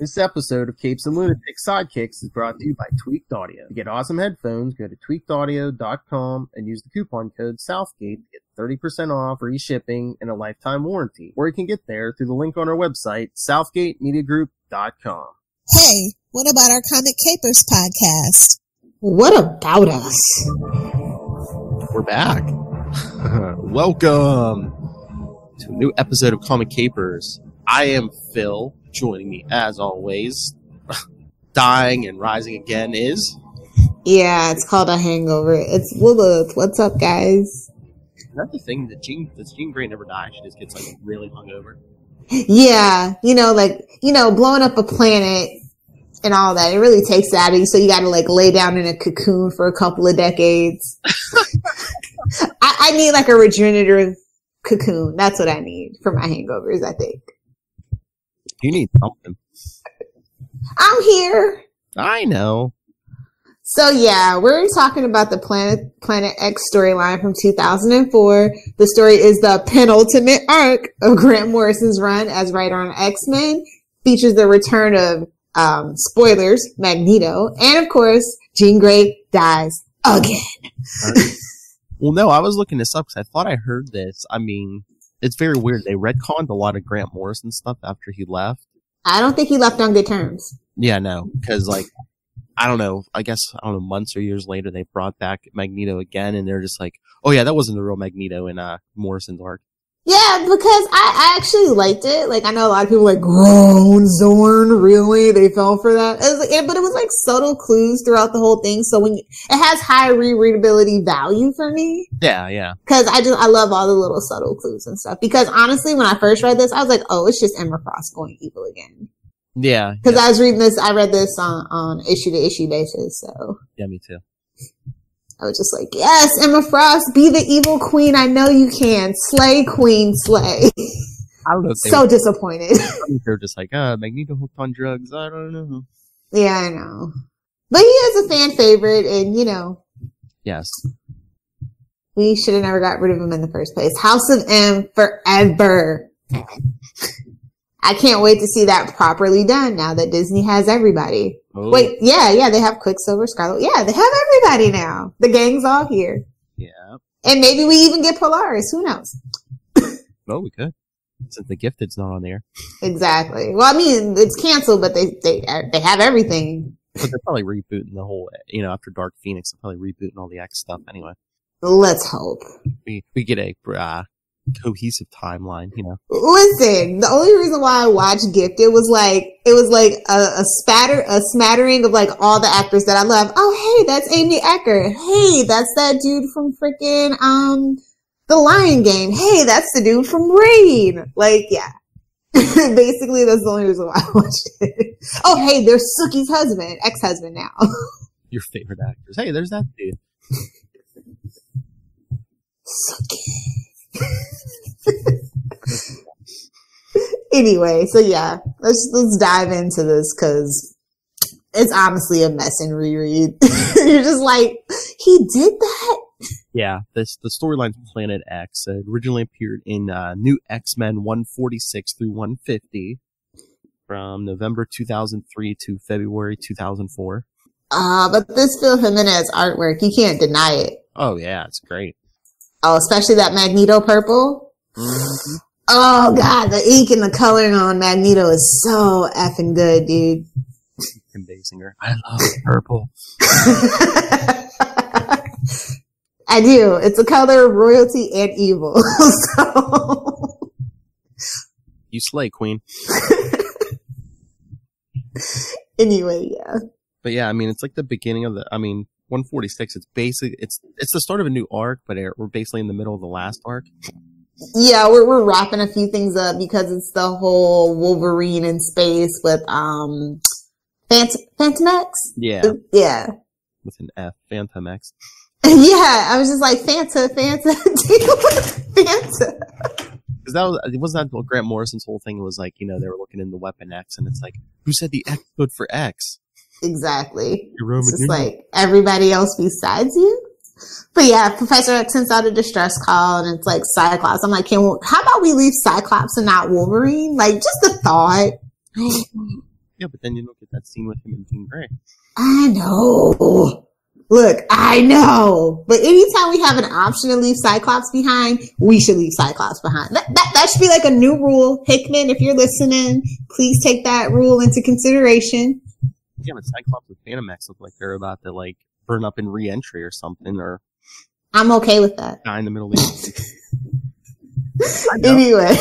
This episode of Capes and Lunatic Sidekicks is brought to you by Tweaked Audio. To get awesome headphones, go to tweakedaudio.com and use the coupon code Southgate to get 30% off, free shipping, and a lifetime warranty. Or you can get there through the link on our website, southgatemediagroup.com. Hey, what about our Comic Capers podcast? What about us? We're back. Welcome to a new episode of Comic Capers. I am Phil. Joining me, as always, dying and rising again is... Yeah, it's called a hangover. It's Lilith. What's up, guys? Another thing that Jean Grey never dies. She just gets, like, really hungover. Yeah, blowing up a planet and all that. It really takes it out of you, so you gotta, lay down in a cocoon for a couple of decades. I need, a regenerative cocoon. That's what I need for my hangovers, I think. You need something. I'm here. I know. So yeah, we're talking about the Planet X storyline from 2004. The story is the penultimate arc of Grant Morrison's run as writer on X-Men. Features the return of, spoilers, Magneto. And of course, Jean Grey dies again. Well, no, I was looking this up because I thought I heard this. I mean... It's very weird. They retconned a lot of Grant Morrison stuff after he left. I don't think he left on good terms. Yeah, no. Because, I don't know. I guess, months or years later, they brought back Magneto again, and they're just like, oh yeah, that wasn't the real Magneto in Morrison's arc. Yeah, because I actually liked it. I know a lot of people groan, Zorn, really? They fell for that? But it was subtle clues throughout the whole thing, so it has high rereadability value for me. Yeah, yeah. Because I love all the little subtle clues and stuff. Because honestly, when I first read this, I was like, oh, it's just Emma Frost going evil again. Yeah. Because I was reading this, I read this on issue to issue basis, so. Yeah, me too. I was just like, yes, Emma Frost, be the evil queen. I know you can. Slay, queen, slay. I don't know. If so disappointed. They're just like, Magneto hooked on drugs. I don't know. Yeah, I know. But he is a fan favorite, and, Yes. We should have never got rid of him in the first place. House of M forever. I can't wait to see that properly done now that Disney has everybody. Oh. Wait, yeah, they have Quicksilver, Scarlet. Yeah, they have everybody now. The gang's all here. Yeah. And maybe we even get Polaris. Who knows? Oh, we could. Since the Gifted's not on there. Exactly. Well, I mean, it's canceled, but they have everything. But they're probably rebooting the whole, after Dark Phoenix, they're probably rebooting all the X stuff anyway. Let's hope. We get a cohesive timeline, Listen, the only reason why I watched Gifted was a smattering of all the actors that I love. Oh, hey, that's Amy Ecker. Hey, that's that dude from freaking The Lion Game. Hey, that's the dude from Raid. Yeah. Basically, that's the only reason why I watched it. Oh, hey, there's Suki's ex-husband now. Your favorite actors. Hey, there's that dude. Suki. Anyway, so yeah, let's dive into this because it's honestly a mess and reread. You're just like, he did that? Yeah, the storyline Planet X originally appeared in New X-Men 146 through 150 from November 2003 to February 2004. But this Phil Jimenez artwork, you can't deny it. Oh yeah, it's great. Oh, especially that Magneto purple. Mm-hmm. Oh god, the ink and the coloring on Magneto is so effing good, dude. Kim Basinger. I love purple. I do. It's a color of royalty and evil. So you slay, queen. Anyway, yeah. But yeah, I mean, it's the beginning of 146. It's basically it's the start of a new arc, but we're basically in the middle of the last arc. Yeah, we're wrapping a few things up because it's the whole Wolverine in space with Phantom X. Yeah, yeah, with an F, Phantom X. Yeah, I was just like Fanta. Because wasn't that Grant Morrison's whole thing? It was they were looking in the Weapon X, and it's who said the X stood for X? Exactly. It's just everybody else besides you. But yeah, Professor X sends out a distress call, and it's Cyclops. I'm like, how about we leave Cyclops and not Wolverine? Just a thought. Yeah, but then you look at that scene with him and Jean Grey. I know. Look, I know. But anytime we have an option to leave Cyclops behind, we should leave Cyclops behind. That should be like a new rule. Hickman, if you're listening, please take that rule into consideration. Yeah, but Cyclops and Phantom X look like they're about to like burn up in re-entry or something, or I'm okay with that. Die in the middle of the Anyway,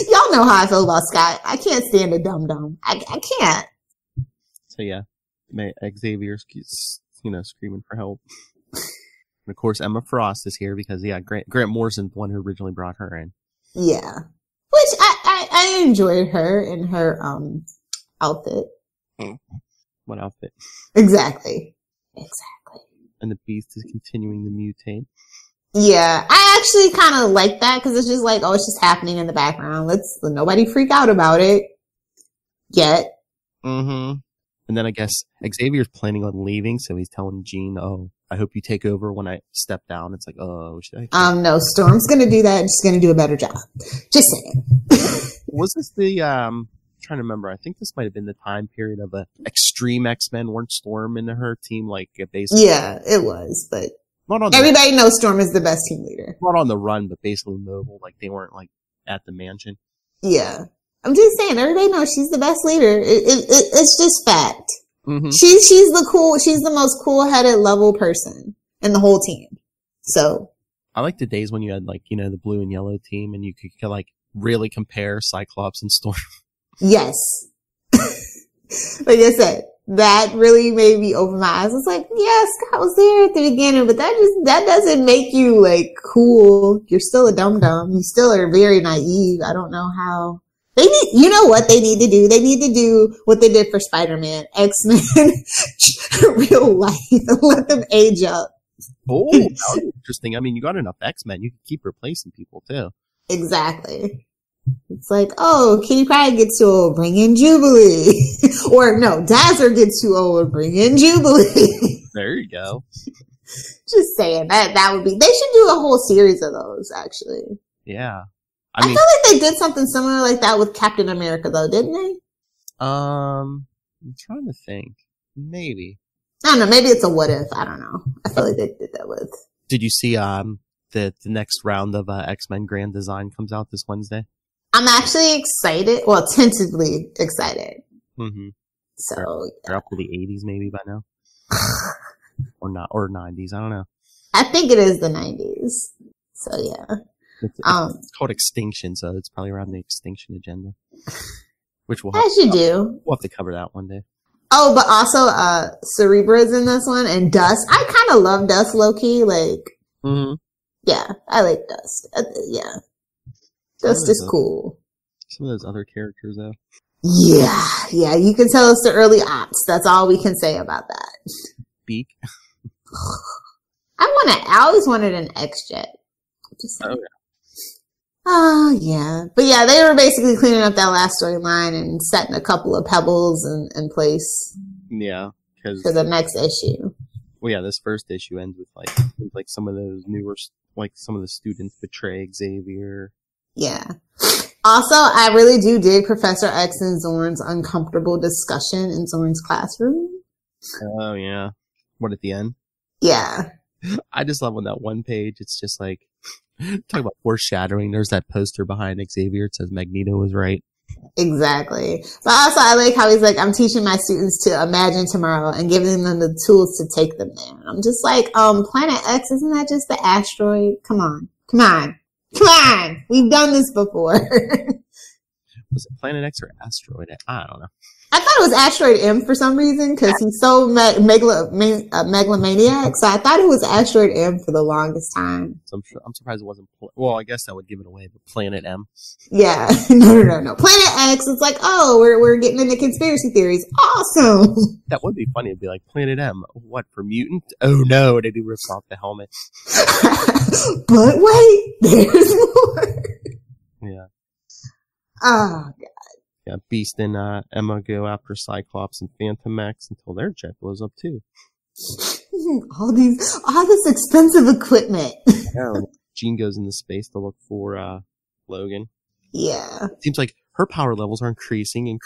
y'all know how I feel about Scott. I can't stand a dum-dum. I can't. So yeah, Xavier's screaming for help. And of course, Emma Frost is here because Grant Morrison's the one who originally brought her in. Yeah, which I enjoyed her in her outfit. What outfit? Exactly. And the Beast is continuing to mutate. Yeah, I actually kind of like that because it's just like, oh, it's just happening in the background. Let's nobody freak out about it yet. Mm-hmm. And then I guess Xavier's planning on leaving, so he's telling Jean, "Oh, I hope you take over when I step down." It's like, oh, should I? No, Storm's gonna do that, and she's gonna do a better job. Just saying. Was this the trying to remember? I think this might have been the time period of a Extreme X-Men. Weren't Storm and her team like basically? Yeah, it was, but not on everybody knows Storm is the best team leader. Not on the run, but basically mobile. Like they weren't like at the mansion. Yeah. I'm just saying, everybody knows she's the best leader. It's just fact. Mm-hmm. She's the most cool-headed, level person in the whole team. So. I like the days when you had like, the blue and yellow team and you could like really compare Cyclops and Storm. Yes. Like I said, that really made me open my eyes. It's like, yeah, Scott was there at the beginning, but that doesn't make you like cool. You're still a dum-dum. You still are very naive. I don't know how. You know what they need to do? They need to do what they did for Spider-Man, X-Men, real life, and let them age up. Oh, that was interesting. I mean, you got enough X-Men. You can keep replacing people, too. Exactly. It's like, oh, Kitty Pryde gets too old, bring in Jubilee. Or, no, Dazzler gets too old, bring in Jubilee. There you go. Just saying, that would be, they should do a whole series of those, actually. Yeah. I feel like they did something similar like that with Captain America, though, didn't they? I'm trying to think. Maybe. I don't know. Maybe it's a what if. I don't know. I feel like they did that with. Did you see the next round of X-Men Grand Design comes out this Wednesday? I'm actually excited. Well, tentatively excited. Mm-hmm. So they're up to the 80s maybe by now, or not, or 90s. I don't know. I think it is the 90s. So yeah. It's called Extinction, so it's probably around the Extinction agenda. Which we'll have we'll have to cover that one day. Oh, but also, Cerebra's in this one, and Dust. I kind of love Dust low-key, like, yeah, I like Dust. Yeah. Dust is cool. Some of those other characters, though. Yeah, you can tell it's the early aughts. That's all we can say about that. Beak. I always wanted an X-Jet. Oh, yeah. Oh, yeah. But yeah, they were basically cleaning up that last storyline and setting a couple of pebbles in place. Yeah. For the next issue. Well, yeah, this first issue ends with like some of those newer, like some of the students betray Xavier. Yeah. Also, I really do dig Professor X and Zorn's uncomfortable discussion in Zorn's classroom. Oh, yeah. What, at the end? Yeah. I just love on that one page, it's just like, talk about foreshadowing. There's that poster behind Xavier. It says Magneto was right. Exactly. But also, I like how he's like, I'm teaching my students to imagine tomorrow and giving them the tools to take them there. And I'm just like, Planet X, isn't that just the asteroid? Come on. We've done this before. Was it Planet X or Asteroid? I don't know. I thought it was Asteroid M for some reason because he's so megalomaniac. So I thought it was Asteroid M for the longest time. So I'm surprised it wasn't. Well, I guess that would give it away. But Planet M. Yeah, no. Planet X. It's like, oh, we're getting into conspiracy theories. Awesome. That would be funny. It'd be like Planet M. What, for mutant? Oh no, did he rip off the helmet? But wait, there's more. Yeah. Oh God. Yeah, Beast and Emma go after Cyclops and Phantom X until their jet blows up too. all this expensive equipment. Yeah, Jean goes into space to look for Logan. Yeah. Seems like her power levels are increasing.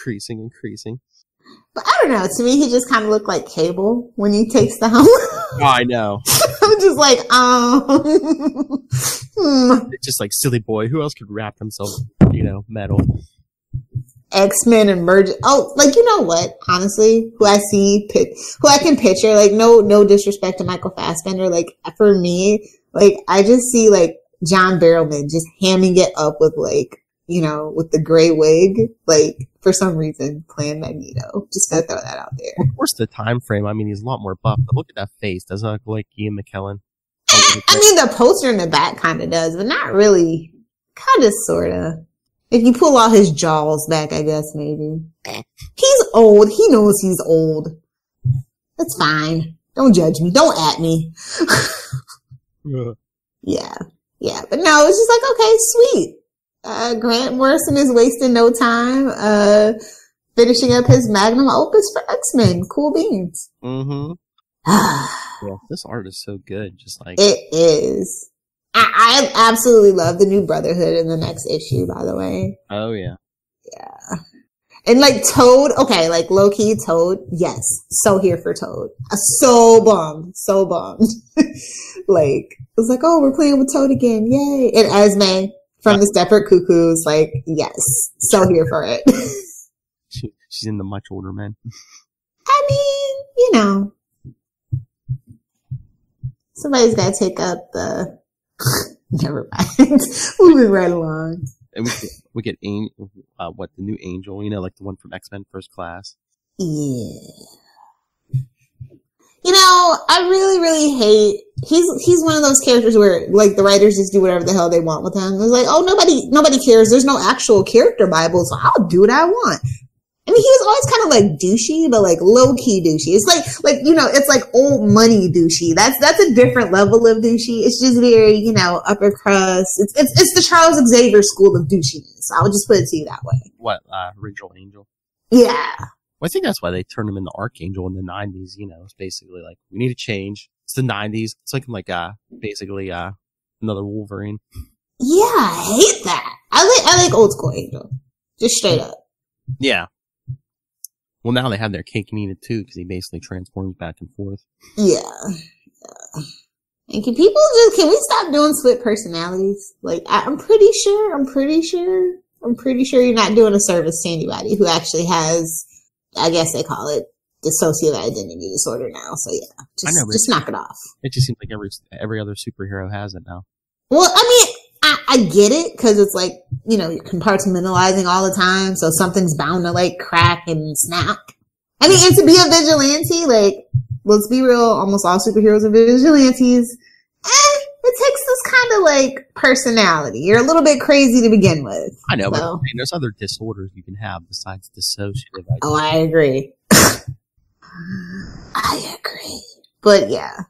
But I don't know. To me, he just kind of looked like Cable when he takes the helmet. Oh, I know. I'm just like, It's just like, silly boy. Who else could wrap themselves, metal? X-Men emergent. Oh, like, you know what? Honestly, who I can picture, like, no disrespect to Michael Fassbender. Like, for me, like, I just see, like, John Barrowman just hamming it up with, like, with the gray wig, like, for some reason, playing Magneto. Just gotta throw that out there. Of course, the time frame. I mean, he's a lot more buff, but look at that face. Doesn't it look like Ian McKellen? I mean, the poster in the back kind of does, but not really. Kind of, sort of. If you pull all his jaws back, I guess, maybe. He's old. He knows he's old. That's fine. Don't judge me. Don't at me. Yeah. But no, it's just like, okay, sweet. Grant Morrison is wasting no time, finishing up his magnum opus for X-Men. Cool beans. Mm-hmm. Yeah, this art is so good. Just like. It is. I absolutely love the new Brotherhood in the next issue, by the way. Oh, yeah. Yeah. And like Toad, okay, like low-key Toad, yes. So here for Toad. So bummed. Like, it was like, oh, we're playing with Toad again. Yay. And Esme from the Stepford Cuckoos, like, yes. So here for it. She's in the much older men. I mean, somebody's got to take up the... Never mind. Moving right along. And we get the new Angel, like the one from X-Men First Class. Yeah. I really, really hate, he's one of those characters where, like, the writers just do whatever the hell they want with him. It's like, oh, nobody cares. There's no actual character Bible, so I'll do what I want. I mean, he was always kind of like douchey, but like low-key douchey. It's like, it's like old money douchey. That's a different level of douchey. It's just very, upper crust. It's the Charles Xavier school of douchiness. I would just put it to you that way. What, original Angel? Yeah. Well, I think that's why they turned him into Archangel in the 90s, It's basically like, we need to change. It's the 90s. It's like basically, another Wolverine. Yeah, I hate that. I like old school Angel. Just straight up. Yeah. Well, now they have their cake and eat it too, because he basically transforms back and forth. Yeah. And can we stop doing split personalities? Like, I'm pretty sure you're not doing a service to anybody who actually has, I guess they call it, dissociative identity disorder now. So yeah, just knock it off. It just seems like every other superhero has it now. Well, I mean, I get it, because it's like, you're compartmentalizing all the time, so something's bound to, like, crack and snap. I mean, and to be a vigilante, like, let's be real, almost all superheroes are vigilantes. It takes this kind of, like, personality. You're a little bit crazy to begin with. I know, but there's other disorders you can have besides dissociative identity. Oh, I agree. I agree. But, yeah.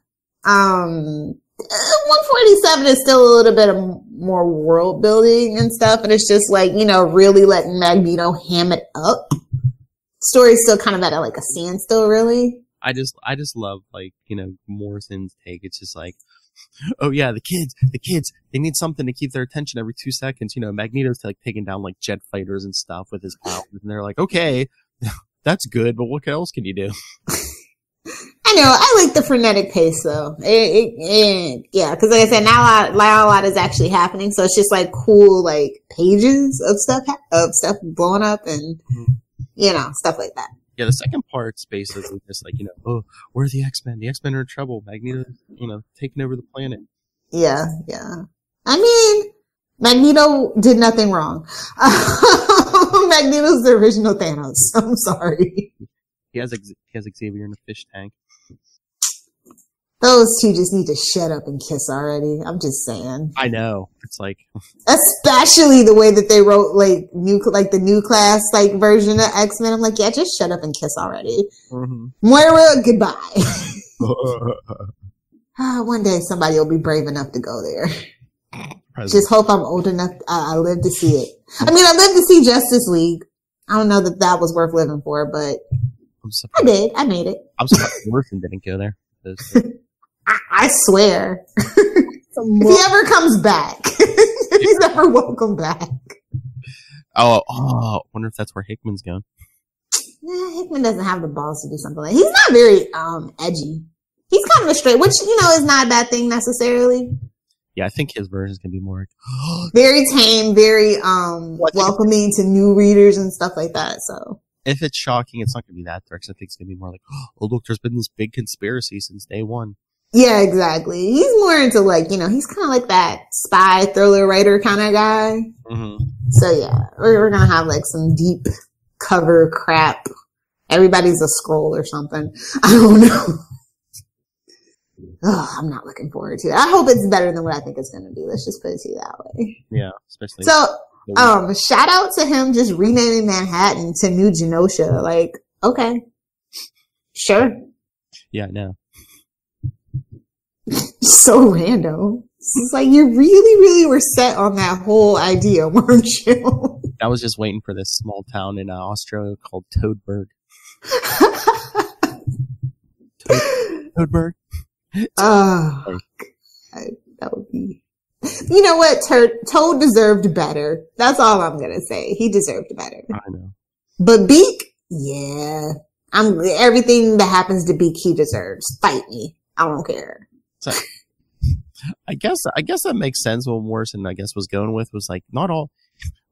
147 is still a little bit of more world building and stuff, and it's just like, really letting Magneto ham it up. Story's still kind of at like a standstill, really. I just love, like, Morrison's take. It's just like, oh yeah, the kids, they need something to keep their attention every 2 seconds. Magneto's like taking down like jet fighters and stuff with his powers, and they're like, okay, that's good, but what else can you do? I know. I like the frenetic pace, though. Yeah, because like I said, now a lot is actually happening, so it's just like cool, like pages of stuff blowing up, and stuff like that. Yeah, the second part's basically just like, oh, where are the X-Men? The X-Men are in trouble. Magneto, taking over the planet. Yeah. I mean, Magneto did nothing wrong. Magneto's the original Thanos. I'm sorry. He has Xavier in a fish tank. Those two just need to shut up and kiss already. I'm just saying. I know. It's like, especially the way that they wrote like the new class like version of X-Men. I'm like, yeah, just shut up and kiss already. Mm-hmm. Moira, goodbye. One day somebody will be brave enough to go there. Just hope I'm old enough. I live to see it. I mean, I lived to see Justice League. I don't know that was worth living for, but I did. I made it. I'm surprised Morrison didn't go there. I swear. If he ever comes back, he's ever welcome back. I wonder if that's where Hickman's going. Hickman doesn't have the balls to do something like that. He's not very edgy. He's kind of a straight, which, is not a bad thing necessarily. Yeah, I think his version is going to be more very tame, very welcoming to new readers and stuff like that. So if it's shocking, it's not going to be that direction. I think it's going to be more like, oh, look, there's been this big conspiracy since day one. Yeah, exactly. He's more into he's kind of like that spy thriller writer kind of guy. Mm-hmm. So yeah, we're going to have some deep cover crap. Everybody's a scroll or something. I don't know. Oh, I'm not looking forward to it. I hope it's better than what I think it's going to be. Let's just put it to you that way. Yeah, especially. So, shout out to him just renaming Manhattan to New Genosha. Okay. Sure. Yeah, no. So random. It's you really, really were set on that whole idea, weren't you? I was just waiting for this small town in Australia called Toadberg. Toadberg. That would be. You know what? Toad deserved better. That's all I'm gonna say. He deserved better. I know. But Beak, yeah, everything that happens to Beak, he deserves. Fight me. I don't care. So, I guess that makes sense. What Morrison, was going with was not all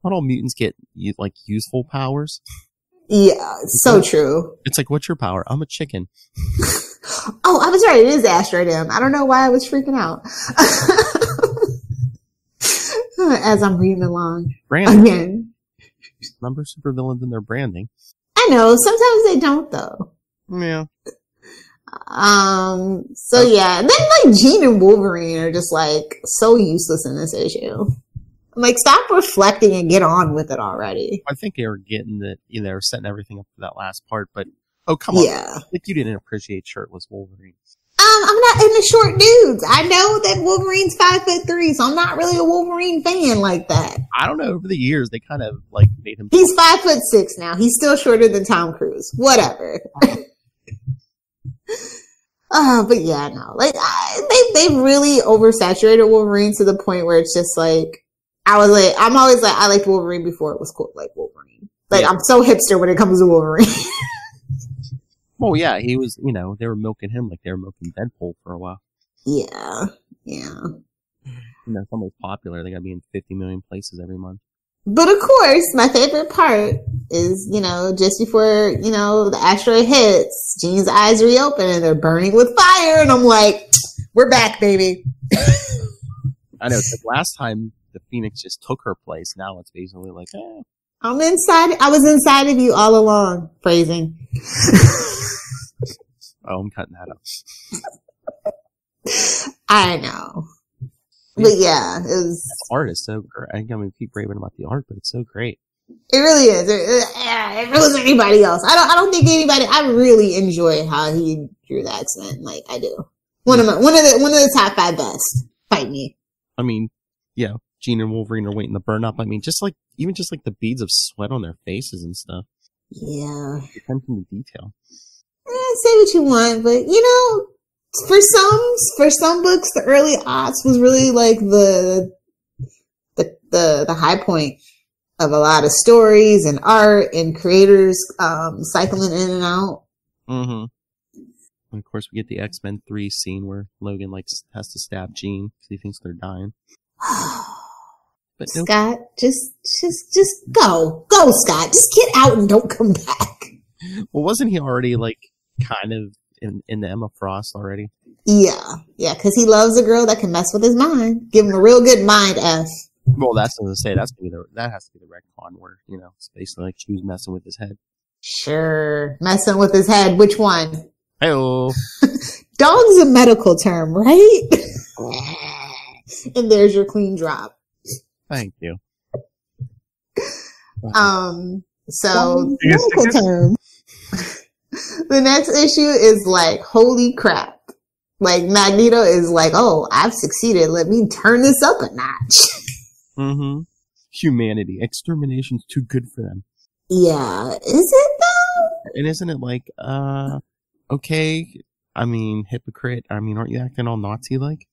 mutants get useful powers. Yeah, so true. It's what's your power? I'm a chicken. Oh, I was right. It is Asteroid M. I don't know why I was freaking out. As I'm reading along. Branding. Again. Remember supervillains in their branding. I know. Sometimes they don't, though. Yeah. So yeah. And then Jean and Wolverine are just so useless in this issue. Stop reflecting and get on with it already. I think they were getting that, they were setting everything up for that last part, but come on. Yeah. You didn't appreciate shirtless Wolverine. I'm not into short dudes. I know that Wolverine's 5'3", so I'm not really a Wolverine fan like that. I don't know. Over the years, they kind of made him. He's 5'6" now. He's still shorter than Tom Cruise. Whatever. But yeah, no. They really oversaturated Wolverine to the point where it's just I liked Wolverine before it was cool, Wolverine. Yeah. I'm so hipster when it comes to Wolverine. Well, yeah, he was, they were milking him like they were milking Deadpool for a while. Yeah. Someone's popular, they gotta be in 50 million places every month. But of course, my favorite part is, just before, the asteroid hits, Jean's eyes reopen and they're burning with fire, and I'm we're back, baby. I know, last time the Phoenix just took her place, now it's basically I'm inside. I was inside of you all along. Phrasing. Oh, I'm cutting that up. I know. But yeah, it was. The art is so great. I keep raving about the art, but it's so great. It really is. If it was anybody else, I don't think anybody. I really enjoy how he drew the X-Men. I do. One of the top 5 best. Fight me. Yeah. Jean and Wolverine are waiting to burn up. Even the beads of sweat on their faces and stuff. Yeah. Attention to detail. Say what you want, but for some books, the early aughts was really the high point of a lot of stories and art and creators cycling in and out. Mm-hmm. And of course, we get the X-Men 3 scene where Logan has to stab Jean because he thinks they're dying. But Scott, just go, Scott. Just get out and don't come back. Well, wasn't he already kind of in the Emma Frost already? Yeah, because he loves a girl that can mess with his mind. Give him a real good mind F. Well, that's what I was gonna say. That has to be the retcon where it's basically she was messing with his head. Sure, messing with his head. Which one? Hey-oh. Dog's a medical term, right? And there's your clean drop. Thank you. So medical term. The next issue is holy crap. Magneto is oh, I've succeeded. Let me turn this up a notch. Mm-hmm. Humanity. Extermination's too good for them. Yeah. Is it though? And isn't it okay, hypocrite, aren't you acting all Nazi-like?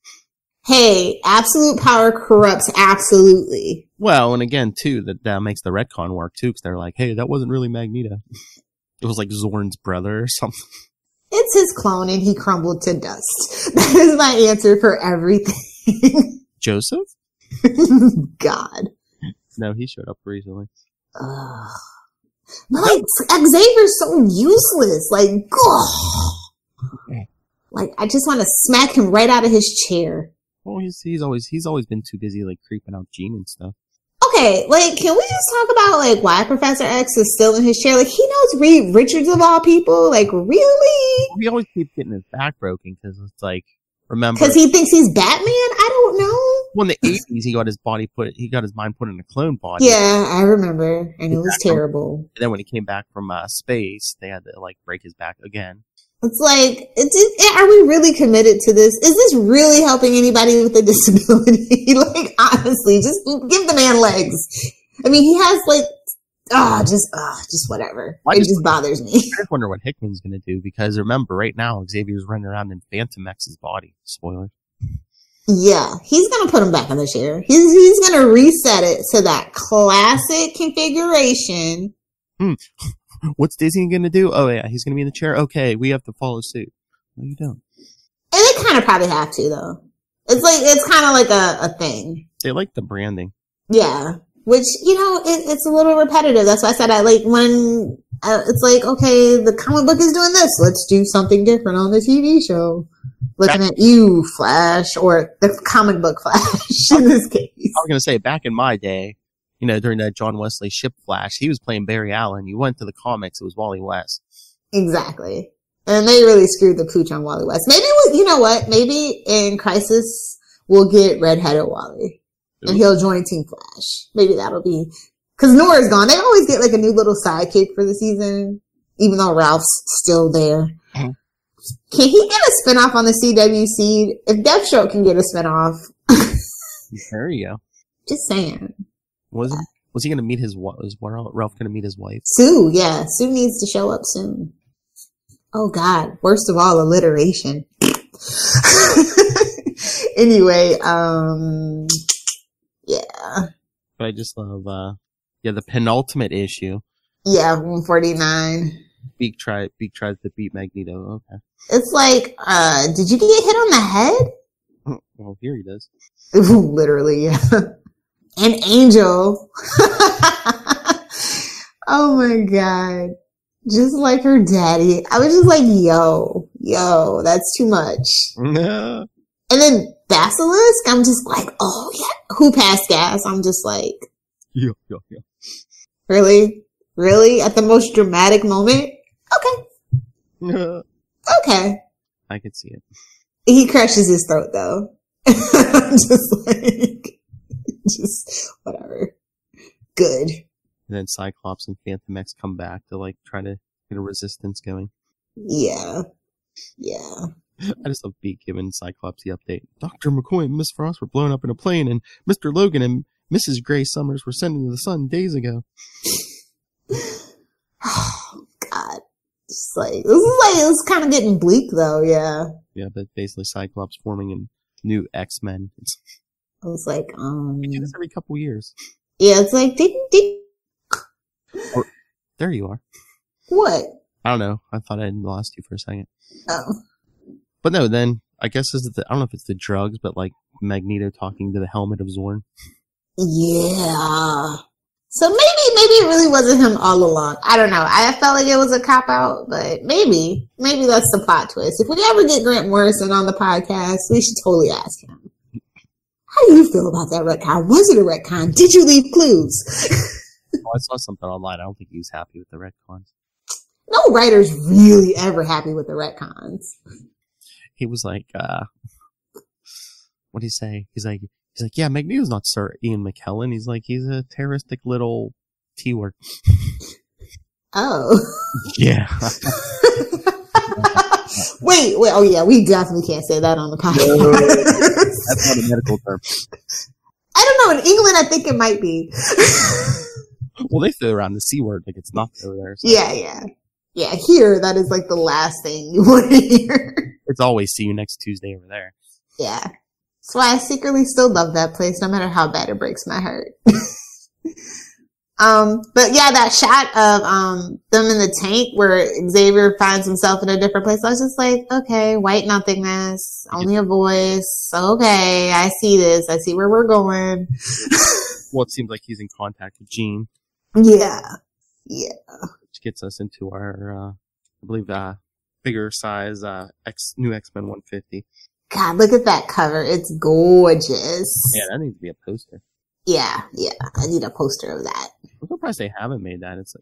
Hey, absolute power corrupts absolutely. Well, and again, too, that makes the retcon work, too, because they're like, hey, that wasn't really Magneto. It was like Zorn's brother or something. It's his clone and he crumbled to dust. That is my answer for everything. Joseph? God. No, he showed up recently. Like, Xavier's so useless. Like, like, I just want to smack him right out of his chair. Well, he's always been too busy, like, creeping out Jean and stuff. Okay, like, can we just talk about, like, why Professor X is still in his chair? Like, he knows Reed Richards of all people. Like, really? He always keeps getting his back broken because it's like, remember? Because he thinks he's Batman? I don't know. Well, in the 80s, he got his mind put in a clone body. Yeah, I remember. And it was terrible. And then when he came back from space, they had to, like, break his back again. It's like, are we really committed to this? Is this really helping anybody with a disability? Like, honestly, just give the man legs. I mean, he has like, just whatever. It just bothers me. I just wonder what Hickman's going to do because remember, right now, Xavier's running around in Phantom X's body. Spoiler. Yeah, he's going to put him back in the chair. He's going to reset it to that classic configuration. What's Disney going to do? Oh, yeah, he's going to be in the chair. Okay, we have to follow suit. No, you don't. And they kind of probably have to, though. It's kind of like a thing. They like the branding. Yeah. Which, you know, it's a little repetitive. That's why I said I like when it's like, okay, the comic book is doing this. Let's do something different on the TV show. Looking at you, Flash, or the comic book Flash in this case. I was going to say, back in my day, you know, during that John Wesley ship Flash, he was playing Barry Allen. You went to the comics, it was Wally West. Exactly. And they really screwed the pooch on Wally West. Maybe, you know what? Maybe in Crisis, we'll get redheaded Wally. Ooh. And he'll join Team Flash. Maybe that'll be, cause Nora's gone. They always get like a new little sidekick for the season, even though Ralph's still there. Mm-hmm. Can he get a spinoff on the CW Seed? If Deathstroke can get a spinoff. There you go. Just saying. Was he going to meet was Ralph going to meet his wife? Sue, yeah. Sue needs to show up soon. Oh God. Worst of all, alliteration. Anyway, yeah. But I just love, the penultimate issue. Yeah, 149. Beak tries to beat Magneto. Okay. It's like, did you get hit on the head? Well, here he does. Literally, yeah. An angel. Oh my God. Just like her daddy. I was just like, yo, that's too much. And then Basilisk, I'm just like, oh yeah. Who passed gas? I'm just like. Yeah. Really? Really? At the most dramatic moment? Okay. Okay. I could see it. He crushes his throat though. I'm just like, just whatever. Good. And then Cyclops and Phantom X come back to like try to get a resistance going. Yeah. I just love Beak giving Cyclops the update. Dr. McCoy and Miss Frost were blown up in a plane, and Mr. Logan and Mrs. Gray Summers were sent into the sun days ago. Oh God. It's like, it's kind of getting bleak though, yeah. Yeah, but basically Cyclops forming a new X-Men. I was like, we do this every couple years. Yeah, it's like, Oh, there you are. What? I don't know. I thought I had lost you for a second. Oh. But no, then, I guess I don't know if it's the drugs, but like Magneto talking to the helmet of Zorn. Yeah. So maybe it really wasn't him all along. I don't know. I felt like it was a cop-out, but maybe that's the plot twist. If we ever get Grant Morrison on the podcast, we should totally ask him. How do you feel about that retcon? Was it a retcon? Did you leave clues? I saw something online. I don't think he was happy with the retcons. No writer's really ever happy with the retcons. He was like, what'd he say? He's like, yeah, Magneto's not Sir Ian McKellen. He's like, he's a terroristic little T-word. Oh. Yeah. Wait, oh yeah, we definitely can't say that on the podcast. No, that's not a medical term. I don't know, in England I think it might be. Well, they throw around the C word like it's not over there. So. Yeah, here that is like the last thing you want to hear. It's always see you next Tuesday over there. Yeah. That's why I secretly still love that place, no matter how bad it breaks my heart. But yeah, that shot of, them in the tank where Xavier finds himself in a different place. I was just like, okay, white nothingness, only a voice. Okay, I see this. I see where we're going. Well, it seems like he's in contact with Jean. Yeah. Yeah. Which gets us into our, I believe, bigger size, new X-Men 150. God, look at that cover. It's gorgeous. Yeah, that needs to be a poster. Yeah. I need a poster of that. I'm surprised they haven't made that. It's,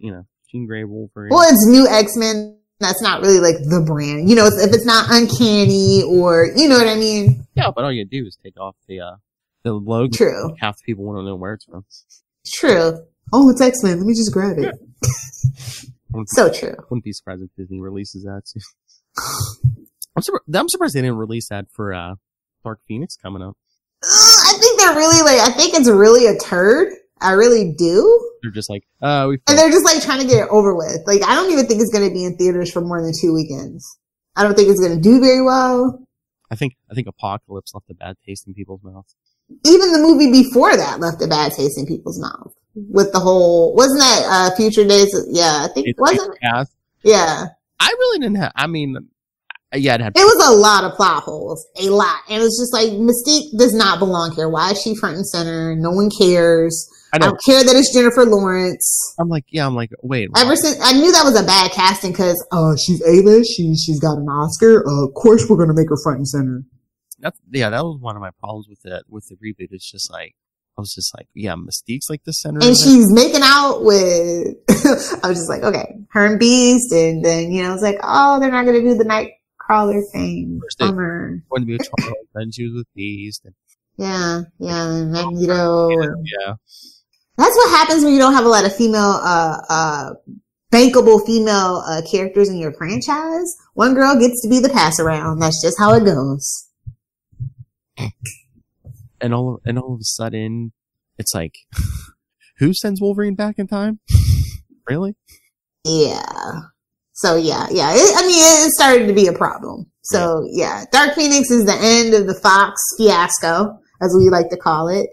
Jean Grey, Wolverine. Well, it's new X-Men. That's not really like the brand. If it's not Uncanny or, you know what I mean? Yeah, but all you do is take off the logo. True. Half the people won't know where it's from. True. Oh, it's X-Men. Let me just grab it. So true. Wouldn't be surprised if Disney releases that soon. I'm surprised they didn't release that for Dark Phoenix coming up. I think they're really I think it's really a turd. I really do. They're just like, and they're just like trying to get it over with. Like, I don't even think it's going to be in theaters for more than 2 weekends. I don't think it's going to do very well. I think Apocalypse left a bad taste in people's mouths. Even the movie before that left a bad taste in people's mouth. With the whole, wasn't that Future Days? Yeah, I think it wasn't. Yeah. I really didn't have. Yeah, it was a lot of plot holes. A lot. And it's just like, Mystique does not belong here. Why is she front and center? No one cares. I don't care that it's Jennifer Lawrence. I'm like, wait. Ever since, I knew that was a bad casting because, she's A-list. She's got an Oscar. Of course we're going to make her front and center. That was one of my problems with the reboot. It's just like, I was just like, yeah, Mystique's like the center. And she's making out with, I was just like, okay, her and Beast. And then, I was like, oh, they're not going to do the Nightcrawler thing. Bummer. Wanted to be a child, then she was with Beast. And yeah, and Magneto. Yeah. That's what happens when you don't have a lot of female, bankable female, characters in your franchise. One girl gets to be the pass around. That's just how it goes. And all of a sudden, it's like, who sends Wolverine back in time? Really? Yeah. So yeah. It started to be a problem. So yeah, Dark Phoenix is the end of the Fox fiasco, as we like to call it.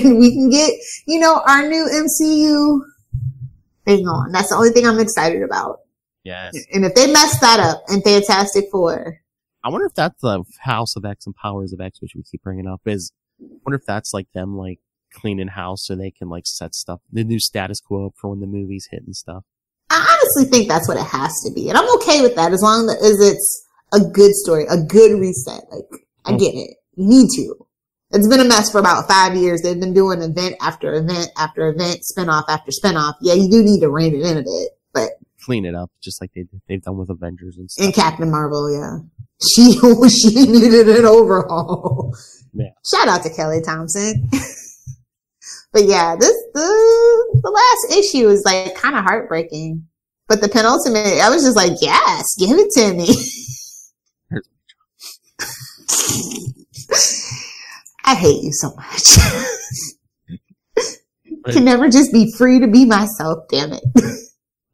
And we can get, our new MCU thing on. That's the only thing I'm excited about. Yes. And if they mess that up in Fantastic Four. I wonder if that's the House of X and Powers of X, which we keep bringing up, I wonder if that's like them like cleaning house so they can like set stuff, the new status quo up for when the movies hit and stuff. I honestly think that's what it has to be. And I'm okay with that as long as it's a good story, a good reset. Like, I get it. You need to. It's been a mess for about 5 years. They've been doing event after event after event, spinoff after spinoff. Yeah, you do need to rein it in a bit, but clean it up just like they've done with Avengers and stuff. And Captain Marvel, yeah. She needed an overhaul. Yeah. Shout out to Kelly Thompson. But yeah, the last issue is like kind of heartbreaking. But the penultimate, I was just like, yes, give it to me. I hate you so much. I can never just be free to be myself, damn it.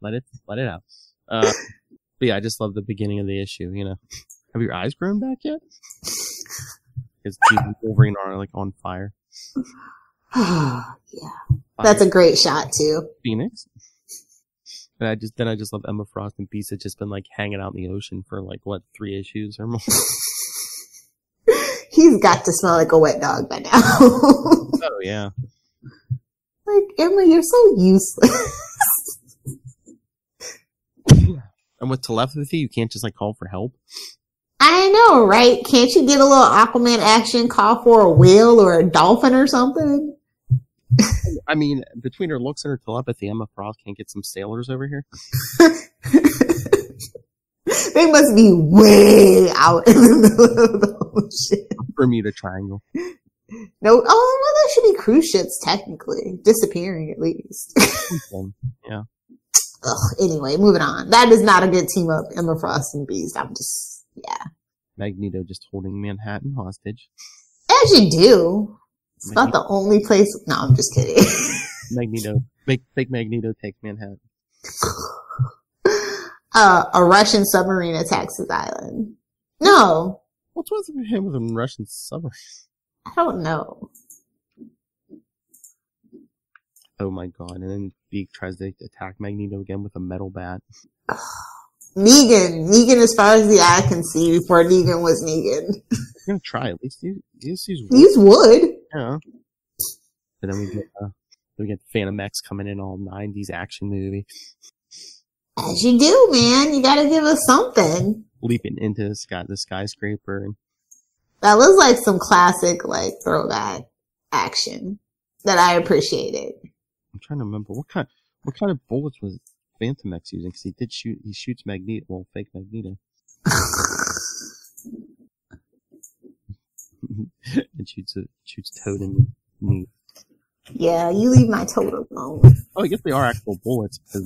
Let it out. But yeah, I just love the beginning of the issue, Have your eyes grown back yet? Because Jean and Wolverine are like on fire. Yeah. That's a great shot too. Phoenix. And I just love Emma Frost and Beast. It's just been like hanging out in the ocean for like 3 issues or more. He's got to smell like a wet dog by now. Oh yeah. Like, Emma, you're so useless. And with telepathy, you can't just like call for help. I know, right? Can't you get a little Aquaman action, call for a whale or a dolphin or something? I mean, between her looks and her telepathy, Emma Frost can't get some sailors over here. They must be way out in the middle of the ocean. Bermuda Triangle. No, well, there should be cruise ships technically disappearing at least. Yeah. Ugh, anyway, moving on. That is not a good team up, Emma Frost and Beast. Yeah. Magneto just holding Manhattan hostage. As you do. It's not the only place. No, I'm just kidding. Magneto. Fake Magneto takes Manhattan. A Russian submarine attacks his island. No. What's with him with a Russian submarine? I don't know. Oh my god! And then Beak tries to attack Magneto again with a metal bat. Negan, as far as the eye can see, before Negan was Negan. I'm gonna try at least use wood. Use wood. Yeah. But then we get Phantom X coming in all 90s action movie. As you do, man. You gotta give us something. Leaping into the skyscraper. That was like some classic, like, throwback action that I appreciated. I'm trying to remember what kind of bullets was Phantom X using, because he shoots Magneto, well, fake Magneto. And shoots Toad in the knee. Yeah, you leave my Toad alone. Oh, I guess they are actual bullets, because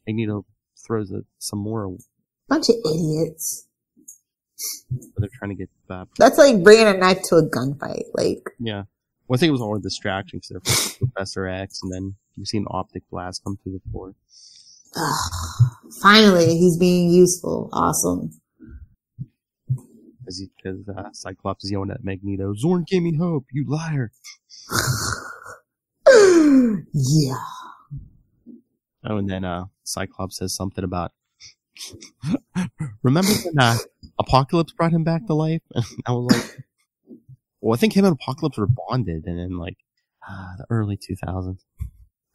Magneto throws some more. Bunch of idiots. But they're trying to get That's like bringing a knife to a gunfight, like. Yeah. Well, I think it was all a distraction, because they're Professor X, and then you see an optic blast come through the floor. Finally, he's being useful. Awesome. Because Cyclops is yelling at Magneto, "Zorn gave me hope, you liar!" Yeah. Oh, and then Cyclops says something about, remember when Apocalypse brought him back to life? And I was like, well, I think him and Apocalypse were bonded, and in like the early 2000s.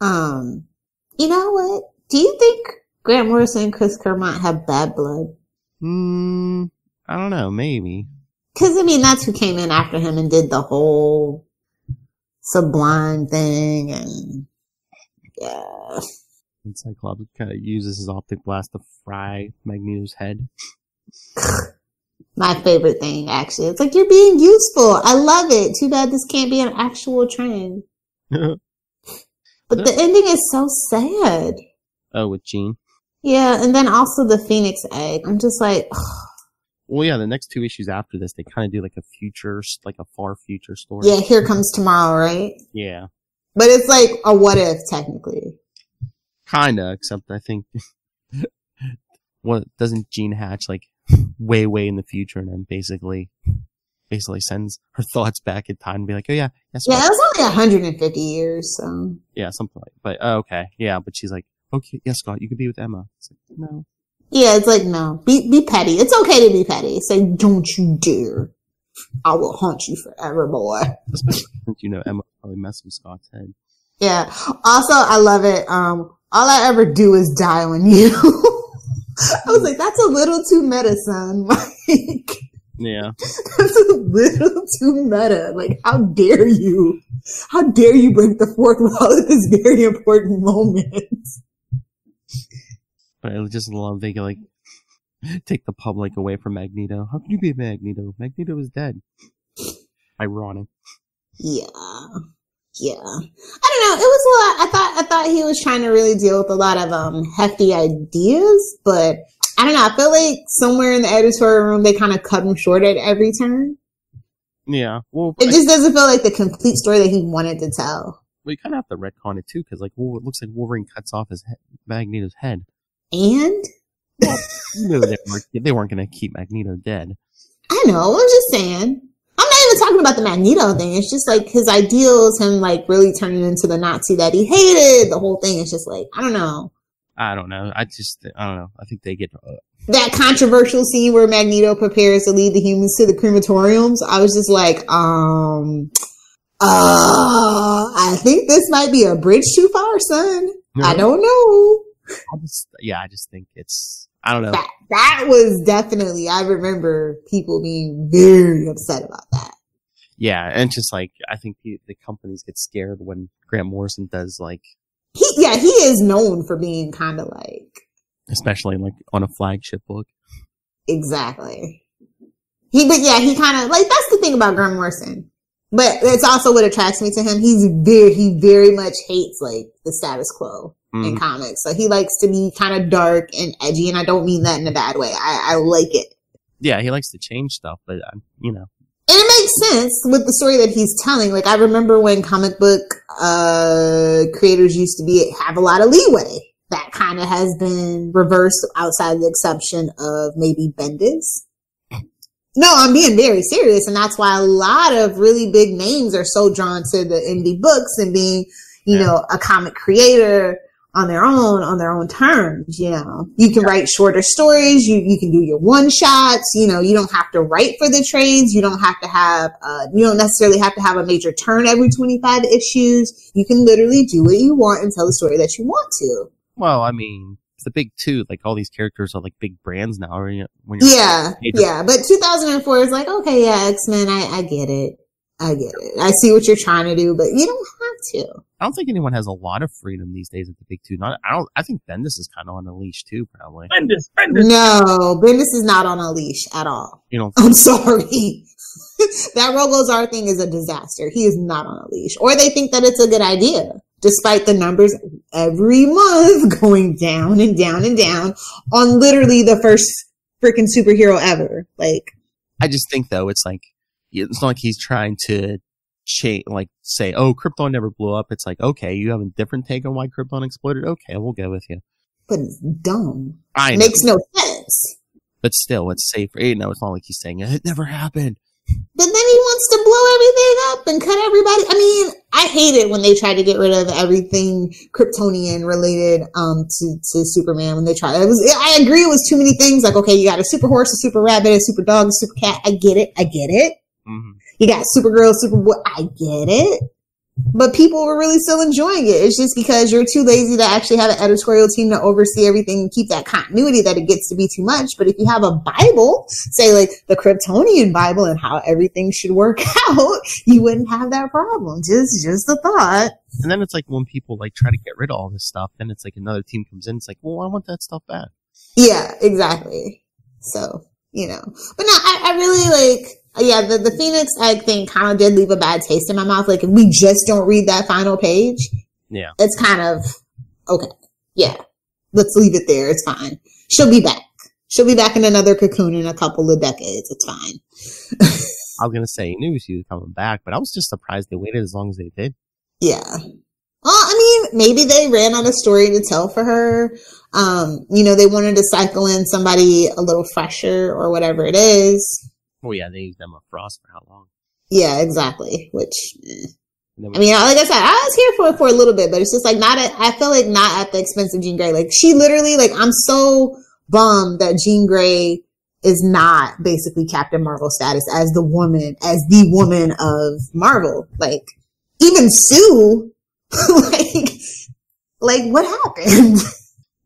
You know what? Do you think Grant Morrison and Chris Claremont have bad blood? I don't know, maybe. Because, I mean, that's who came in after him and did the whole Sublime thing, and yeah. And Cyclops kind of uses his optic blast to fry Magneto's head. My favorite thing, actually. It's like, you're being useful. I love it. Too bad this can't be an actual trend. But the ending is so sad. Oh, with Jean? Yeah, and then also the Phoenix Egg. I'm just like, well, yeah, the next 2 issues after this, they kind of do like a far future story. Yeah, Here Comes Tomorrow, right? Yeah. But it's like a what if, technically. Kinda, except I think, doesn't Jean hatch like way in the future, and then basically sends her thoughts back in time and be like, oh yeah. Yeah, it was only 150 years, so. Yeah, something like, but, okay, yeah, but she's like, okay, yeah, Scott, you can be with Emma. It's like, no. Yeah, it's like, no. Be petty. It's okay to be petty. Say, don't you dare. I will haunt you forever, boy. Especially since, Emma probably messed with Scott's head. Yeah. Also, I love it. All I ever do is die on you. I was like, that's a little too meta, son. Like, yeah. That's a little too meta. Like, how dare you? How dare you break the fourth wall at this very important moment? But I just love they can, like, take the public away from Magneto. How can you be Magneto? Magneto is dead. Ironic. Yeah. Yeah. I don't know. It was a lot. I thought he was trying to really deal with a lot of hefty ideas, but I don't know. I feel like somewhere in the editorial room they kind of cut him short at every turn. Yeah. Well, it just doesn't feel like the complete story that he wanted to tell. Well, you kind of have to retcon it too, because like, it looks like Wolverine cuts off Magneto's head. And? Well, they weren't going to keep Magneto dead. I know. I'm just saying. I'm not even talking about the Magneto thing. It's just like his ideals, him like really turning into the Nazi that he hated. The whole thing is just like, I don't know. I don't know. I don't know. I think they get that controversial scene where Magneto prepares to lead the humans to the crematoriums. I was just like, I think this might be a bridge too far, son. No. I don't know. I just think it's, I don't know. That was definitely, I remember people being very upset about that. Yeah, and just like, I think the companies get scared when Grant Morrison does like... He is known for being kind of like... Especially like on a flagship book. Exactly. He kind of, like, that's the thing about Grant Morrison. But it's also what attracts me to him. He very much hates like the status quo in comics. So he likes to be kind of dark and edgy, and I don't mean that in a bad way. I like it. Yeah, he likes to change stuff, but And it makes sense with the story that he's telling. Like, I remember when comic book creators used to have a lot of leeway. That kind of has been reversed outside the exception of maybe Bendis. No, I'm being very serious. And that's why a lot of really big names are so drawn to the indie books and being, you know, a comic creator on their own terms. You know, you can write shorter stories. You can do your one shots. You know, you don't have to write for the trades. You don't have to have, you don't necessarily have to have a major turn every 25 issues. You can literally do what you want and tell the story that you want to. Well, I mean, it's the big two. Like, all these characters are like big brands now. Yeah. But 2004 is like, okay, yeah, X-Men, I get it. I see what you're trying to do, but you don't have to. I don't think anyone has a lot of freedom these days at the big two. I think Bendis is kind of on a leash too, probably. Bendis. No, Bendis is not on a leash at all. You know, I'm sorry. That Rogozar thing is a disaster. He is not on a leash. Or they think that it's a good idea, despite the numbers every month going down and down and down on literally the first freaking superhero ever. Like, I just think though, it's like, it's not like he's trying to say, oh, Krypton never blew up. It's like, okay, you have a different take on why Krypton exploded? Okay, we'll go with you. But it's dumb. I know. Makes no sense. But still, it's safer. You know, it's not like he's saying, it never happened. But then he wants to blow everything up and cut everybody. I mean, I hate it when they try to get rid of everything Kryptonian related to Superman. When they try, I agree it was too many things. Like, okay, you got a super horse, a super rabbit, a super dog, a super cat. I get it. Mm-hmm. You got Supergirl, Superboy. I get it. But people were really still enjoying it. It's just because you're too lazy to actually have an editorial team to oversee everything and keep that continuity that it gets to be too much. But if you have a Bible, say like the Kryptonian Bible and how everything should work out, you wouldn't have that problem. Just a thought. And then it's like when people like try to get rid of all this stuff, then it's like another team comes in. It's like, well, I want that stuff back. Yeah, exactly. So, you know, but no, I really like, yeah, the Phoenix Egg thing kind of did leave a bad taste in my mouth. Like, if we just don't read that final page, yeah, it's kind of, okay, yeah, let's leave it there. It's fine. She'll be back. She'll be back in another cocoon in a couple of decades. It's fine. I was going to say, I knew she was coming back, but I was just surprised they waited as long as they did. Yeah. Well, I mean, maybe they ran out of story to tell for her. You know, they wanted to cycle in somebody a little fresher or whatever it is. Oh yeah, they used Emma Frost for how long? Yeah, exactly. Which, I mean, like I said, I was here for a little bit, but it's just like I feel like not at the expense of Jean Grey. Like, she literally, like, I'm so bummed that Jean Grey is not basically Captain Marvel status as the woman of Marvel. Like, even Sue, like what happened?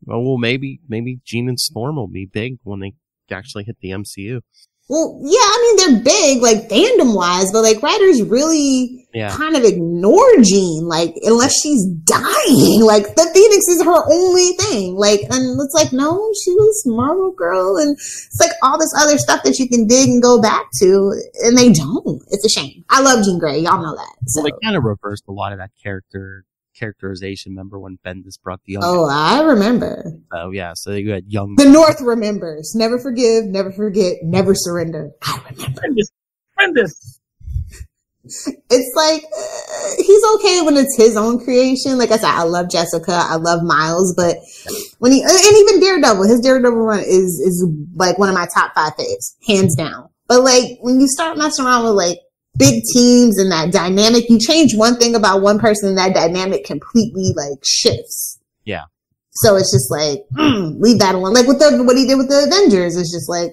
Well, maybe Jean and Storm will be big when they actually hit the MCU. Well, yeah, I mean, they're big, like, fandom-wise, but, like, writers really kind of ignore Jean, like, unless she's dying. Like, the Phoenix is her only thing. Like, and it's like, no, she was Marvel Girl, and it's like all this other stuff that you can dig and go back to, and they don't. It's a shame. I love Jean Grey, y'all know that. So. Well, they kind of reversed a lot of that characterization. Remember when Bendis brought the young? Oh, I remember. Oh yeah, so you had young. The North remembers. Never forgive, never forget, never surrender. I remember. Bendis. It's like he's okay when it's his own creation. Like I said, I love Jessica, I love Miles, but when and even Daredevil, his Daredevil run is like one of my top 5 faves, hands down. But like when you start messing around with like big teams and that dynamic, you change one thing about one person and that dynamic completely like shifts. Yeah. So it's just like, leave that alone. Like with what he did with the Avengers, it's just like,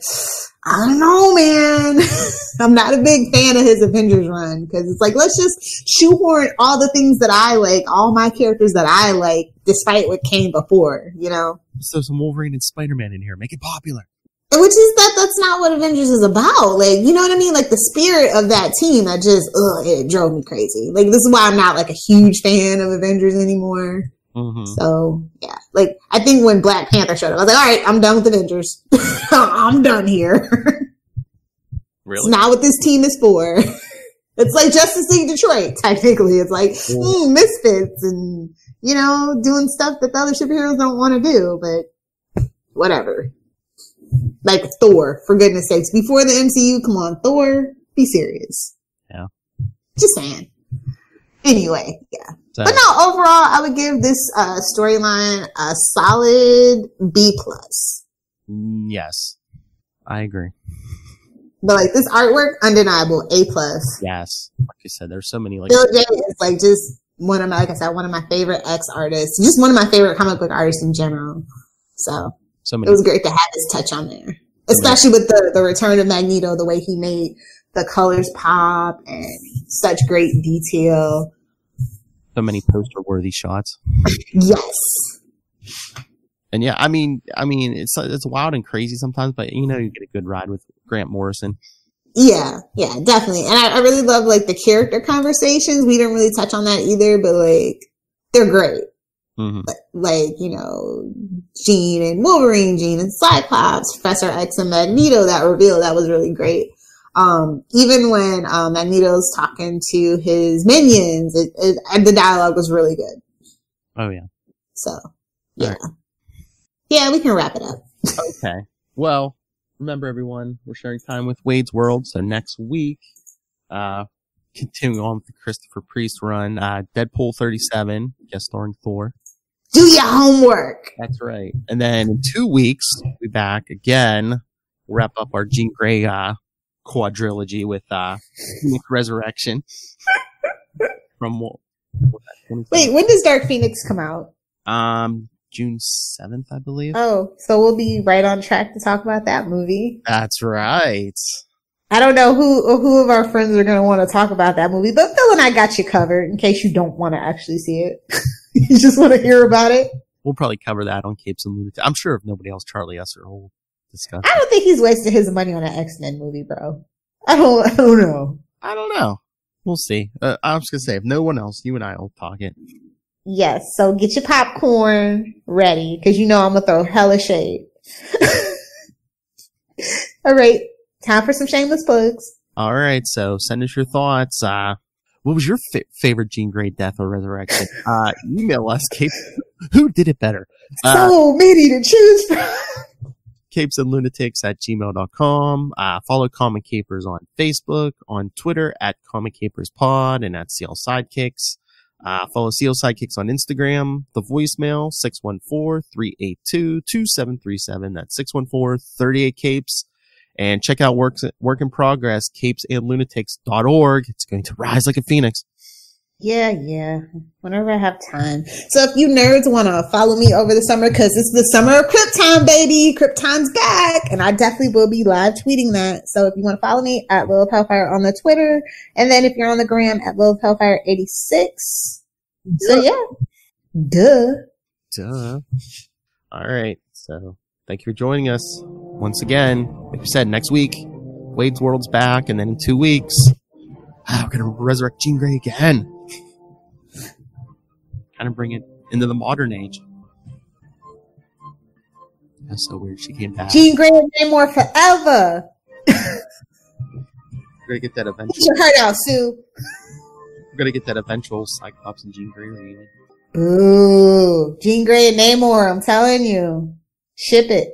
I don't know, man. I'm not a big fan of his Avengers run because it's like, let's just shoehorn all the things that I like, all my characters that I like, despite what came before, you know? So some Wolverine and Spider-Man in here, make it popular. Which is that's not what Avengers is about. Like, you know what I mean? Like the spirit of that team that just, it drove me crazy. Like this is why I'm not like a huge fan of Avengers anymore. Mm-hmm. So yeah, like I think when Black Panther showed up, I was like, all right, I'm done with Avengers. I'm done here. Really? It's not what this team is for. It's like Justice League Detroit, technically. It's like misfits and, you know, doing stuff that the other superheroes don't want to do, but whatever. Like Thor, for goodness sakes. Before the MCU, come on, Thor, be serious. Yeah. Just saying. Anyway, yeah. So, but no, overall, I would give this storyline a solid B+. Yes. I agree. But like this artwork, undeniable, A+. Yes, like I said, there's so many like. Phil J is like just one of my favorite X artists, just one of my favorite comic book artists in general. So many. It was great to have his touch on there, especially with the return of Magneto, the way he made the colors pop and such great detail. So many poster-worthy shots. Yes. And yeah, I mean, it's wild and crazy sometimes, but you get a good ride with Grant Morrison. Yeah, definitely. And I really love like the character conversations. We didn't really touch on that either, but like they're great. Mm-hmm. Like, Jean and Wolverine, Jean and Cyclops, Professor X and Magneto, that reveal, that was really great. Even when Magneto's talking to his minions, the dialogue was really good. Oh yeah. So, yeah. Right. Yeah, we can wrap it up. Okay. Well, remember everyone, we're sharing time with Wade's World. So next week, continuing on with the Christopher Priest run, Deadpool 37, guest starring Thor. Do your homework. That's right. And then in 2 weeks, we'll be back again. We'll wrap up our Jean Grey quadrilogy with Phoenix Resurrection. From Wait, when does Dark Phoenix come out? June 7th, I believe. Oh, so we'll be right on track to talk about that movie. That's right. I don't know who of our friends are going to want to talk about that movie, but Phil and I got you covered in case you don't want to actually see it. You just want to hear about it. We'll probably cover that on Capes and Lunatics. I'm sure if nobody else, Charlie Esser will discuss. I don't think he's wasted his money on an X-Men movie, bro. I don't know. I don't know. We'll see. I was going to say, if no one else, you and I will talk it. Yes, so get your popcorn ready, because I'm going to throw hella shade. All right, time for some shameless plugs. All right, so send us your thoughts. What was your favorite Jean Grey death or resurrection? Email us, Cape. Who did it better? So many to choose from. capesandlunatics@gmail.com. Follow Comic Capers on Facebook, on Twitter @ComicCapersPod, and @CL Sidekicks. Follow CL Sidekicks on Instagram. The voicemail 614-382-2737. That's 614-38-CAPES. And check out Work in Progress, capesandlunatics.org. It's going to rise like a phoenix. Yeah. Whenever I have time. So if you nerds want to follow me over the summer, because it's the summer of Crypt Time, baby. Crypt Time's back. And I definitely will be live tweeting that. So if you want to follow me Lilith Hellfire on the Twitter. And then if you're on the gram Lilith Hellfire 86. So yeah. Duh. All right. So thank you for joining us. Once again, like we said, next week, Wade's World's back. And then in 2 weeks, we're going to resurrect Jean Grey again. Kind of bring it into the modern age. That's so weird. She came back. Jean Grey and Namor forever. We're going to get that eventual. Get your heart out, Sue. We're going to get that eventual Cyclops and Jean Grey reunion. Ooh. Jean Grey and Namor, I'm telling you. Ship it.